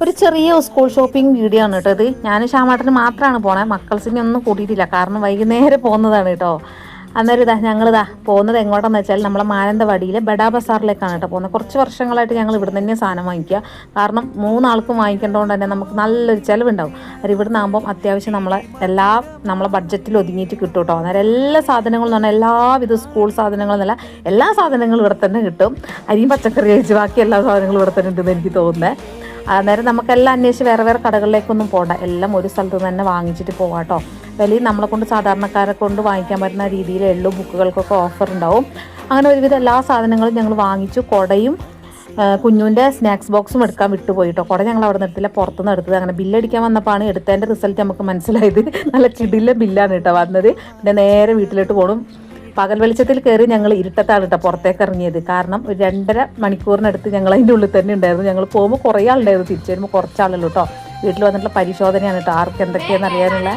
ഒരു ചെറിയ school shopping video ആണ് കേട്ടോ ഇത്. ഞാൻ ഷാമാട്ടിന് മാത്രമാണ് പോണേ, മക്കൾസിനെ ഒന്നും കൂട്ടിയിട്ടില്ല, കാരണം വൈകുന്നേരം പോകുന്നതാണ് കേട്ടോ. അന്നേരം ഞങ്ങളിതാ പോകുന്നത് എങ്ങോട്ടാന്ന് വെച്ചാൽ നമ്മളെ മാനന്തവാടിയിലെ ബഡാ ബസാറിലേക്കാണ് കേട്ടോ പോകുന്നത്. കുറച്ച് വർഷങ്ങളായിട്ട് ഞങ്ങൾ ഇവിടെ തന്നെ സാധനം വാങ്ങിക്കുക, കാരണം മൂന്നാൾക്കും വാങ്ങിക്കേണ്ടതുകൊണ്ട് തന്നെ നമുക്ക് നല്ലൊരു ചിലവുണ്ടാവും. അത് ഇവിടെ നിന്നാകുമ്പം അത്യാവശ്യം നമ്മളെ ബഡ്ജറ്റിൽ ഒതുങ്ങിയിട്ട് കിട്ടും കേട്ടോ. അന്നേരം എല്ലാ സാധനങ്ങളും എന്ന് പറഞ്ഞാൽ എല്ലാവിധ സ്കൂൾ സാധനങ്ങളെന്നല്ല എല്ലാ സാധനങ്ങളും ഇവിടെ തന്നെ കിട്ടും. അരിയും പച്ചക്കറി കഴിച്ച് ബാക്കി എല്ലാ സാധനങ്ങളും ഇവിടെ തന്നെ ഉണ്ടെന്ന് എനിക്ക് തോന്നുന്നത്. അന്നേരം നമുക്കെല്ലാം അന്വേഷിച്ച് വേറെ വേറെ കടകളിലേക്കൊന്നും പോകണ്ട, എല്ലാം ഒരു സ്ഥലത്ത് നിന്ന് തന്നെ വാങ്ങിച്ചിട്ട് പോകാം കേട്ടോ. വിലയും നമ്മളെ കൊണ്ട് സാധാരണക്കാരെ കൊണ്ട് വാങ്ങിക്കാൻ പറ്റുന്ന രീതിയിൽ എള്ളു ബുക്കുകൾക്കൊക്കെ ഓഫർ ഉണ്ടാവും. അങ്ങനെ ഒരുവിധം എല്ലാ സാധനങ്ങളും ഞങ്ങൾ വാങ്ങിച്ചു. കുടയും കുഞ്ഞുവിൻ്റെ സ്നാക്സ് ബോക്സും എടുക്കാൻ വിട്ടുപോയി കേട്ടോ. കുട ഞങ്ങൾ അവിടെ നിന്ന് എടുത്തില്ല, പുറത്തുനിന്ന് എടുത്തത്. അങ്ങനെ ബില്ലടിക്കാൻ വന്നപ്പോഴാണ് എടുത്തതിൻ്റെ റിസൾട്ട് നമുക്ക് മനസ്സിലായത്. നല്ല കിടില ബില്ലാണ് കേട്ടോ വന്നത്. പിന്നെ നേരെ വീട്ടിലോട്ട് പോകണം. പകൽ വെളിച്ചത്തിൽ കയറി ഞങ്ങൾ ഇരുട്ടത്താണ് കേട്ടോ പുറത്തേക്ക് ഇറങ്ങിയത്, കാരണം ഒരു 2.5 മണിക്കൂറിനടുത്ത് ഞങ്ങൾ അതിൻ്റെ ഉള്ളിൽ തന്നെ ഉണ്ടായിരുന്നു. ഞങ്ങൾ പോകുമ്പോൾ കുറേ ആളുണ്ടായിരുന്നു, തിരിച്ചു വരുമ്പോൾ കുറച്ചാളുള്ളൂ കേട്ടോ. വീട്ടിൽ വന്നിട്ടുള്ള പരിശോധനയാണ് കേട്ടോ, ആർക്ക് എന്തൊക്കെയാണെന്ന് അറിയാനുള്ള.